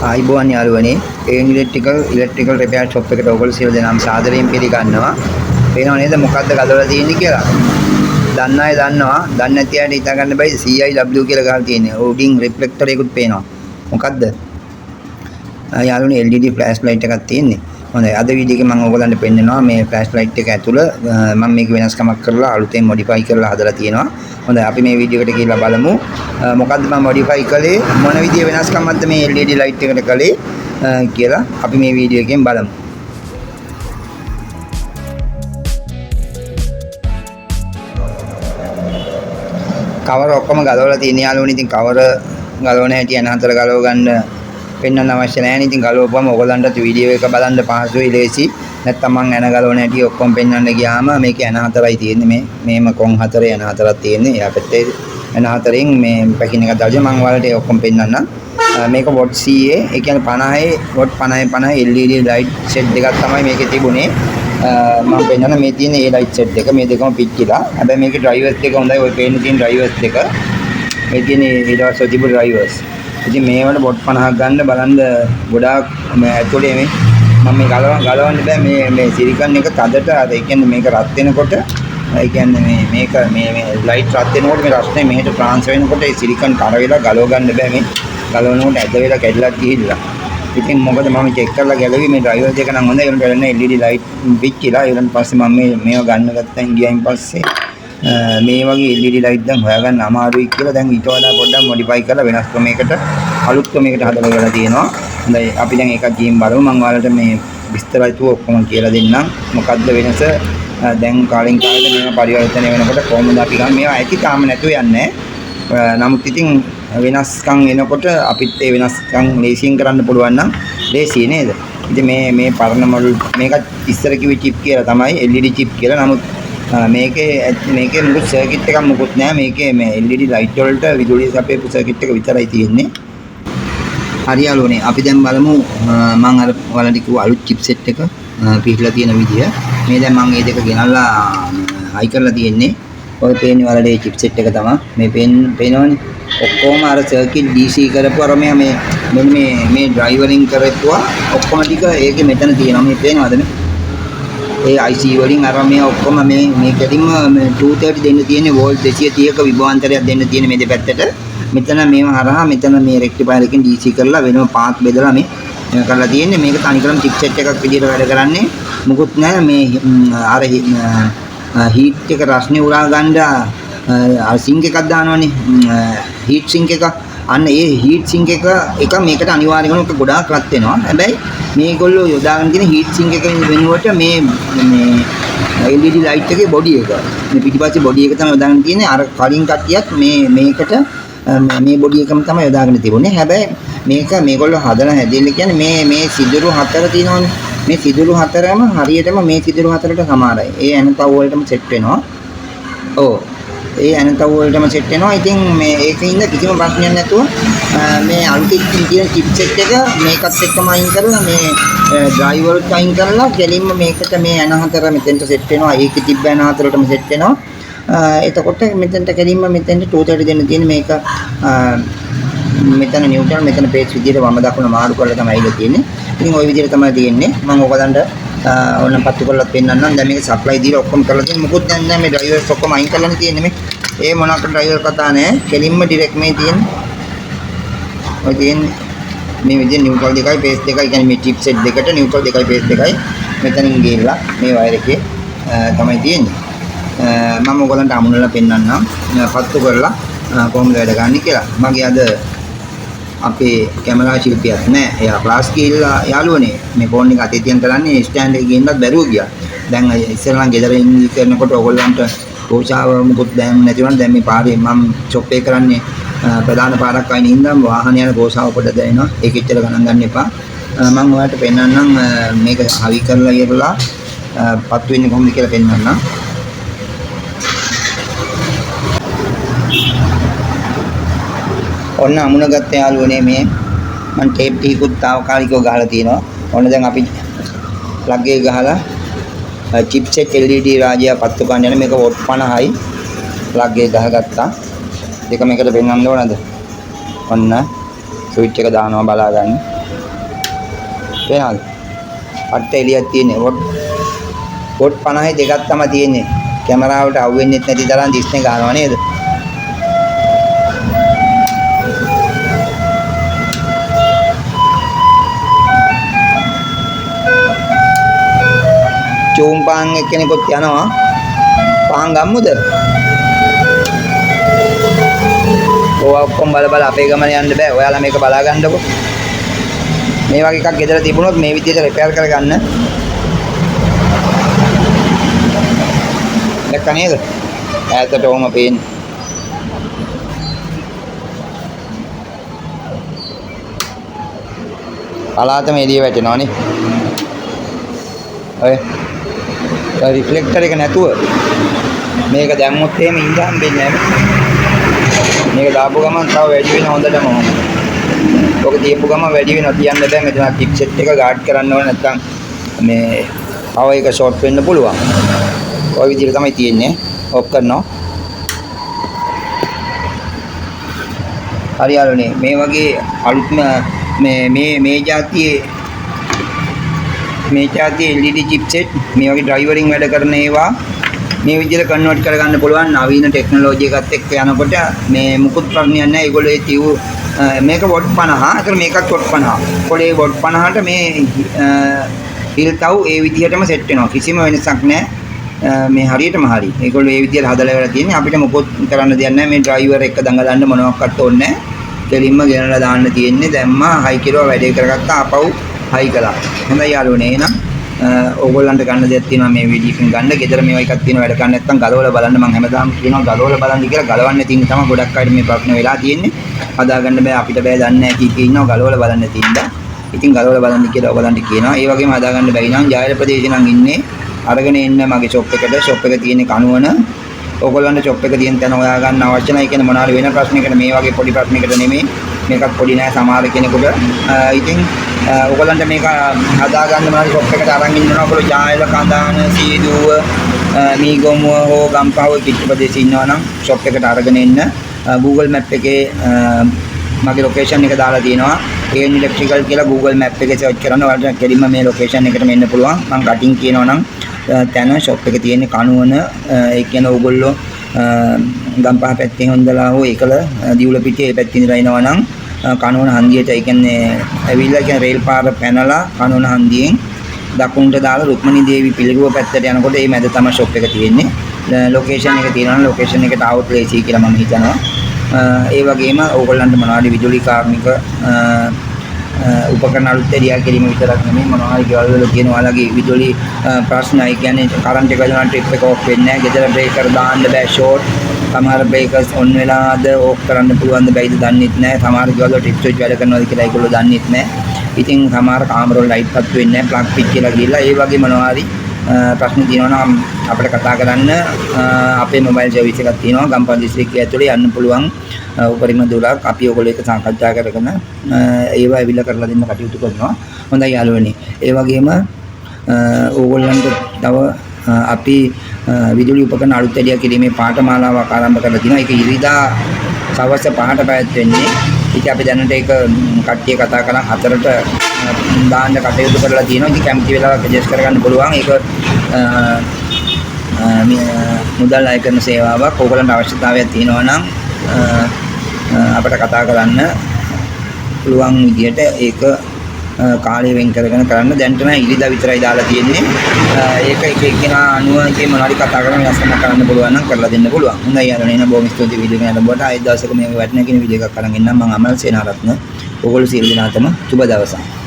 ආයිබෝන් යාළුවනේ electrical repair shop එකට ඔයගොල්ලෝ සියලු දෙනාම සාදරයෙන් පිළිගන්නවා. පේනව නේද මොකද්ද ගලවලා තියෙන්නේ කියලා? දන්න අය දන්නවා. දන්නේ නැති අයට හිතා ගන්න බැයි CIW කියලා ගහලා තියෙන්නේ. උඩින් රිෆ්ලෙක්ටර් එකකුත් පේනවා. මොකද්ද? යාළුවනේ LED ෆ්ලෑෂ් ලයිට් එකක් තියෙන්නේ. හොඳයි අද වීඩියෝ එකේ මම ඔයගොල්ලන්ට පෙන්නනවා මේ ෆ්ලෑෂ් ලයිට් එක ඇතුළ මම මේක වෙනස්කමක් කරලා අලුතෙන් මොඩිෆයි කරලා හදලා තියෙනවා. හොඳයි අපි මේ වීඩියෝ එකට ගිහිල්ලා බලමු. මොකද්ද මම මොඩිෆයි කළේ මොන විදිය වෙනස්කම්ක්ද මේ LED ලයිට් එකට කළේ කියලා අපි මේ වීඩියෝ එකෙන් බලමු. කවර ඔක්කොම ගලවලා තියෙන යාළුවනේ. ඉතින් කවර ගලවන හැටි අනහතර ගලව ගන්න පෙන්වන්න අවශ්‍ය නැහැ නේ. ඉතින් ගලවපුවම ඔයගලන්ට වීඩියෝ එක බලන්න පහසුයි ලේසි. නැත්තම් මම එන ගලවන හැටි ඔක්කොම පෙන්වන්න ගියාම මේකේ එන හතරයි තියෙන්නේ. මේම කොන් හතරේ එන හතරක් තියෙන්නේ. එයා පැත්තේ එන හතරෙන් මේ පැකින් එකක් දාලා මම ඔයාලට ඒ ඔක්කොම පෙන්වන්නම්. මේක වොට් CA ඒ කියන්නේ 50 වොට් 50 LED ලයිට් සෙට් දෙකක් තමයි මේකේ තිබුණේ. මම පෙන්වන්න මේ තියෙන ඒ ලයිට් සෙට් එක මේ දෙකම පිච්චිලා. හැබැයි මේකේ ඩ්‍රයිවර්ස් දෙක හොඳයි. ඔය පේන්න තියෙන ඩ්‍රයිවර්ස් දෙක. මේ තියෙන ඊට පස්සේ තිබු ඩ්‍රයිවර්ස්. ඉතින් මේවට බොට් 50ක් ගන්න බලන්න ගොඩාක් ඇතුලේ මේ මම මේ ගලවන්න බෑ මේ සිලිකන් එක තදට අර ඒ කියන්නේ මේක රත් වෙනකොට ඒ කියන්නේ මේක මේ ලයිට් රත් වෙනකොට මේ රස්නේ මෙහෙට ට්‍රාන්ස්ෆර් වෙනකොට ඒ සිලිකන් කර වෙලා ගලව ගන්න බෑ මේ ගලවනකොට ඇද වෙලා කැඩලා ගිහිල්ලා. ඉතින් මොකද මම චෙක් කරලා ගැලවි මේ ඩ්‍රයිවර් දෙක නම් හොඳයි. ඒකට වෙන්නේ LED ලයිට් පිච්චිලා. ඊට පස්සේ මම මේව ගන්න ගත්තා ගියයින් පස්සේ මේ වගේ LED ලයිට් දැන් හොයාගන්න අමාරුයි කියලා දැන් ඊට වඩා පොඩ්ඩක් මොඩිෆයි කරලා වෙනස් ක්‍රමයකට අලුත් ක්‍රමයකට හදලා ගලා තියෙනවා. හොඳයි අපි දැන් එකක් ගිහින් බලමු. මම ඔයාලට මේ විස්තරයිතුව ඔක්කොම කියලා දෙන්නම්. මොකද්ද වෙනස? දැන් කාලෙන් කාලෙට මේව පරිවර්තනය වෙනකොට කොහොමද අපි ගන්න මේවා ඇති තාම නැතුව යන්නේ. නමුත් ඉතින් වෙනස්කම් එනකොට අපිත් ඒ වෙනස්කම් ලේසියෙන් කරන්න පුළුවන් නම් ලේසියි නේද? ඉතින් මේ පරණ මොඩල් මේක ඉස්සර කිව්වේ චිප් කියලා තමයි LED චිප් කියලා. නමුත් මේකේ මුකුත් සර්කිට් එකක් මුකුත් නැහැ. මේකේ මේ LED ලයිට් වලට විදුලිය සපයපු සර්කිට් එක විතරයි තියෙන්නේ. හරි යාළුවනේ අපි දැන් බලමු මම අර ඔයාලට කිව්ව අලුත් චිප්සෙට් එක පිටලා තියෙන විදිය. මේ දැන් මම මේ දෙක ගෙනල්ලා හයි කරලා තියෙන්නේ. ඔය පේන්නේ ඔයාලට මේ චිප්සෙට් එක තමයි. මේ පේනවනේ. ඔක්කොම අර සර්කිට් DC කරපු අර මෙන්න මේ ඩ්‍රයිවරින් කරපුවා ඔක්කොම ටික ඒකේ මෙතන තියෙනවා. මේ පේනවද මේ? ඒ IC වලින් අර මේ ඔක්කොම මේ කෙලින්ම 230 දෙන්න තියෙන්නේ වෝල්ට් 230ක විභවාන්තරයක් දෙන්න තියෙන්නේ මේ දෙපැත්තට. මෙතන මේව හරහා මෙතන මේ රෙක්ටිෆයර් එකෙන් DC කරලා වෙනම පාත් බෙදලා මේ කරලා තියෙන්නේ. මේක තනිකරම චිප්සෙට් එකක් විදිහට වැඩ කරන්නේ. මුකුත් නැහැ මේ අර හීට් එක රස්නේ උරා ගන්න අර සිංක් එකක් දානවනේ හීට් සිංක් එක. අන්න ඒ හීට් සිංක් එක මේකට අනිවාර්යයෙන්ම ගොඩාක් රත් වෙනවා. හැබැයි මේගොල්ලෝ යොදාගෙන තියෙන හීට් සිංක් එක වෙනුවට මේ LED ලයිට් එකේ බොඩි එක මේ පිටිපස්සේ බොඩි එක තමයි යොදාගෙන තියෙන්නේ. අර කලින් කට්ටියත් මේකට මේ බොඩි එකම තමයි යොදාගෙන තිබුණේ. හැබැයි මේක මේගොල්ලෝ හදලා හැදෙන්න කියන්නේ මේ සිදුරු හතර තියෙනවනේ. මේ සිදුරු හතරම හරියටම මේ සිදුරු හතරට සමානයි. ඒ ඇනතව් වලටම සෙට් වෙනවා. ඔව් ඒ ඇනතව් වලටම සෙට් වෙනවා. ඉතින් මේ ඒකින්ද කිසිම ප්‍රශ්නයක් නැතුව මේ අලුතින් තියෙන චිප්සෙට් එක මේකත් එක්කම අයින් කරලා මේ ඩ්‍රයිවර් එක අයින් කරලා දෙලින්ම මේකට මේ ඇන හතර මෙතෙන්ට සෙට් වෙනවා. ඒකේ තිබ්බ ඇන හතරටම සෙට් වෙනවා. එතකොට මෙතෙන්ට කෙලින්ම මෙතෙන්ට 230 දෙන්න තියෙන මේක මෙතන නියුට්‍රල් මෙතන පේජ් විදියට වම දකුණ මාරු කරලා තමයි ඉල තියෙන්නේ. ඉතින් ওই විදියට තමයි තියෙන්නේ. මම ඔයගලන්ට ඕනම් පත්තු කරලා පෙන්නන්නම්. දැන් මේක සප්ලයි දීලා ඔක්කොම කරලා තියෙන්නේ. මොකුත් දැන් නැහැ මේ ඩ්‍රයිවර්ස් ඔක්කොම අයින් කරලානේ තියෙන්නේ මේ. ඒ මොනවාකට ඩ්‍රයිවර් කතා නැහැ. කෙලින්ම ඩිරෙක්ට් මේ තියෙන්නේ. ඔය තියෙන්නේ මේ විදිය නියුට්‍රල් දෙකයි පේජ් දෙකයි කියන්නේ මේ චිප් සෙට් දෙකට නියුට්‍රල් දෙකයි පේජ් දෙකයි මෙතනින් ගිහිල්ලා මේ වයර් එකේ තමයි තියෙන්නේ. මම ඔයගලන්ට අමුණලා පෙන්නන්නම් පත්තු කරලා කොහොමද වැඩ ගන්න කියලා. මගේ අද අපේ කැමරා ශිල්පියක් නෑ. එයා ක්ලාස් ගිහිල්ලා යාළුවනේ මේ ෆෝන් එක අතේ තියන් කරන්නේ ස්ටෑන්ඩ් එකේ ගින්නත් බැරුව ගියා. දැන් ඉස්සෙල්ලා ගෙදර ඉන්න කරනකොට ඔයගොල්ලන්ට පෝෂාව මොකුත් දැන් නැති වුණා. දැන් මේ පාරේ මම ෂොප් එක කරන්නේ ප්‍රධාන පාරක් අයින ඉඳන් වාහන යන පෝෂාව පොඩ්ඩක් දැනෙනවා. ඒක එච්චර ගණන් ගන්න එපා. මම ඔයාලට පෙන්නන්නම් මේක හරි කරලා ඉවරලා පත්තු වෙන්නේ කොහොමද කියලා පෙන්නන්නම්. ඔන්න අමුණ ගත්ත යාළුවනේ මේ මම ටේප් ටිකකුත් తాවකාලිකව ගහලා තියෙනවා. ඔන්න දැන් අපි ප්ලග් එක ගහලා චිප්සෙට් LED රාජ්‍ය පත්තු ගන්න යන මේක වොට් 50යි ප්ලග් එක ගහගත්තා. දෙක මේකට පෙන්වන්න ඕනද? ඔන්න ස්විච් එක දානවා බලා ගන්න. පේනවද? අට එළියක් තියෙන්නේ. වොට් 50 දෙකක් තමයි තියෙන්නේ. කැමරාවට අවු වෙන්නේ නැති තරම් දිස්නේ ගන්නවා නේද? චූම්පාන් එක්කෙනෙකුත් යනවා. පාන් ගම්මුද? ඔය ඔක්කොම බල අපේ ගමන යන්න බෑ. ඔයාලා මේක බලා ගන්නකො. මේ වගේ එකක් ගෙදර තිබුණොත් මේ විදිහට රිපෙයාර් කරගන්න. දැක්ක නේද? ඈතට ඕම පේන්නේ. පලාතම එළිය වැටෙනවා නේ. ඔය රිෆ්ලෙක්ටර් එක නැතුව මේක දැම්මොත් එහෙම ඉඳ හම්බෙන්නේ නැහැ. මේක දාපු ගමන් තව වැඩි වෙන හොඳටම ඕන. ඔක තියපු ගමන් වැඩි වෙනවා කියන්න බෑ. මෙතන චිප් සෙට් එක ගාඩ් කරන්න ඕනේ නැත්නම් මේ පවර් එක ෂෝට් වෙන්න පුළුවන්. ඔය විදිහට තමයි තියෙන්නේ. ඔෆ් කරනවා. හරි යාළුවනේ මේ වගේ අලුත්ම මේ જાතියේ LED chipset මේ වගේ ඩ්‍රයිවරින් වැඩ කරන ඒවා මේ විදිහට කන්වර්ට් කරගන්න පුළුවන් නවීන ටෙක්නොලොජි එකත් එක්ක යනකොට මේ මුකුත් ප්‍රශ්නයක් නැහැ. ඒගොල්ලෝ ඒ තියු මේක වොට් 50. ඒතර මේකත් වොට් 50. පොඩේ වොට් 50ට මේ හිල්තව් ඒ විදිහටම සෙට් වෙනවා. කිසිම වෙනසක් නැහැ. මේ හරියටම හරි. ඒගොල්ලෝ ඒ විදිහට හදලා වෙලා තියෙන්නේ. අපිට මොකොත් කරන්න දෙයක් නැහැ. මේ ඩ්‍රයිවර් එක දඟලන්න මොනවක්වත් ඕනේ නැහැ. දෙලින්ම ගෙනලා දාන්න තියෙන්නේ. දැම්මා හයි කිරුවා වැඩේ කරගත්තා. ආපහු හයි කළා. හොඳයි යාළුවනේ. එහෙනම් ඕගොල්ලන්ට ගන්න දෙයක් තියෙනවා මේ වීඩියෝ එකෙන් ගන්න. ගෙදර මේවා එකක් තියෙනවා වැඩ කරන්න නැත්නම් ගලවලා බලන්න. මම හැමදාම කියනවා ගලවලා බලන්න කියලා. ගලවන්නේ තියෙන තමයි ගොඩක් අයට මේ ප්‍රශ්න වෙලා තියෙන්නේ. හදාගන්න බෑ අපිට බෑ දන්නේ නැහැ කී ඉන්නවා ගලවලා බලන්න තියෙනවා. ඉතින් ගලවලා බලන්න කියලා ඔයගලන්ට කියනවා. ඒ වගේම හදාගන්න බැරි නම් ජයල ප්‍රදේශේ නම් ඉන්නේ අරගෙන එන්න මගේ ෂොප් එකට. ෂොප් එක තියෙන්නේ කණුවන. ඕගොල්ලන්ට ෂොප් එක තියෙන තැන හොයා ගන්න අවශ්‍ය නැහැ. ඒ කියන්නේ මොනවා හරි වෙන ප්‍රශ්නයකට මේ වගේ පොඩි ප්‍රශ්නයකට නෙමෙයි. මේකත් පොඩි නෑ සමහර කෙනෙකුට. ඉතින් ඔයගොල්ලන්ට මේක හදා ගන්න මොනවා හරි ෂොප් එකට අරන් ඉන්නවා. ඔයගොල්ලෝ ජායල කඳාන සීදුව මීගමුව හෝ ගම්පහ කිච්ච ප්‍රදේශේ ඉන්නවා නම් ෂොප් එකට අරගෙන එන්න. Google Map එකේ මගේ ලොකේෂන් එක දාලා තියෙනවා. AN Electrical කියලා Google Map එකේ සර්ච් කරන ඔයාලට කෙලින්ම මේ ලොකේෂන් එකට මෙන්න පුළුවන්. මම කටින් කියනවා නම් තැන ෂොප් එක තියෙන්නේ කණුවන. ඒ කියන්නේ ඕගොල්ලෝ ගම්පහ පැත්තෙන් හොඳලා හෝ ඒකල දියුල පිටියේ ඒ පැත්තේ ඉඳලා එනවා නම් කණුවන හන්දියට ඒ කියන්නේ ඇවිල්ලා කියන රේල් පාර පැනලා කණුවන හන්දියෙන් දකුණට දාලා රුක්මනී දේවි පිළිගුව පැත්තට යනකොට මේ මැද තමයි ෂොප් එක තියෙන්නේ. ලොකේෂන් එක තියෙනවා නම් ලොකේෂන් එකට આવුත් ලේසි කියලා මම හිතනවා. ඒ වගේම ඕගොල්ලන්ට මොනවාරි විදුලි කාර්මික උපකරණ අලුත් එළියා කිරීම විතරක් නෙමෙයි මොනවාරි ගෙවල් වල තියෙන ඔයාලගේ විදුලි ප්‍රශ්න ඒ කියන්නේ කරන්ට් එක ගලන ට්‍රිප් එක ඔෆ් වෙන්නේ නැහැ. ගෙදර බ්‍රේකර් දාන්න බෑ ෂෝට්. සමහර බ්‍රේකර්ස් ඔන් වෙලාද ඕෆ් කරන්න පුළුවන්ද බැයිද දන්නෙත් නැහැ. සමහර ගෙවල් වල ට්‍රිප් ස්විච් වැඩ කරනවාද කියලා ඒගොල්ලෝ දන්නෙත් නැහැ. ඉතින් සමහර කාමර වල ලයිට් පත් වෙන්නේ නැහැ. ප්ලග් පිච් කියලා ගිහලා ඒ වගේ මොනවාරි ප්‍රශ්න තියෙනවා නම් අපිට කතා කරන්න අපේ මොබයිල් සර්විස් එකක් තියෙනවා ගම්පහ දිස්ත්‍රික්කය ඇතුලේ යන්න පුළුවන් උපරිම දුරක් අපි ඔයගොල්ලෝ එක්ක සාකච්ඡා කරගෙන ඒවා ඇවිල්ලා කරලා දෙන්න කටයුතු කරනවා. හොඳයි යාළුවනි. ඒ වගේම ඕගොල්ලන්ට තව අපි විදුලි උපකරණ අලුත් එළිය කිරීමේ පාඨමාලාවක් ආරම්භ කරලා තිනවා. ඒක ඉරිදා සවස් 5ට පැවැත්වෙන්නේ. ඉතින් අපි දැනට ඒක කට්ටිය කතා කරලා 4ට දාන්න කටයුතු කරලා තියෙනවා. ඉතින් කැමති වෙලාවක ඇඩ්ජස්ට් කරගන්න පුළුවන්. ඒක මුදල් අය කරන සේවාවක්. ඕගොල්ලන්ට අවශ්‍යතාවයක් තියෙනවා නම් අපිට කතා කරන්න පුළුවන් විදියට ඒක කාලය වෙන් කරගෙන කරන්න. දැන් තමයි ඉරිදා විතරයි දාලා තියෙන්නේ. ඒක එක එක්කෙනා අනුව ඉතින් මොනවාරි කතා කරගෙන වෙනස්කම් කරන්න පුළුවන් නම් කරලා දෙන්න පුළුවන්. හොඳයි යාළුවනේ. එන බොහොම ස්තුතියි වීඩියෝ එක නරඹුවට. ආයෙත් දවසක මේක වටිනා කියන වීඩියෝ එකක් අරන් එන්නම්. මම අමල් සේනාරත්න. ඕගොල්ලෝ සියලු දෙනාටම සුබ දවසක්.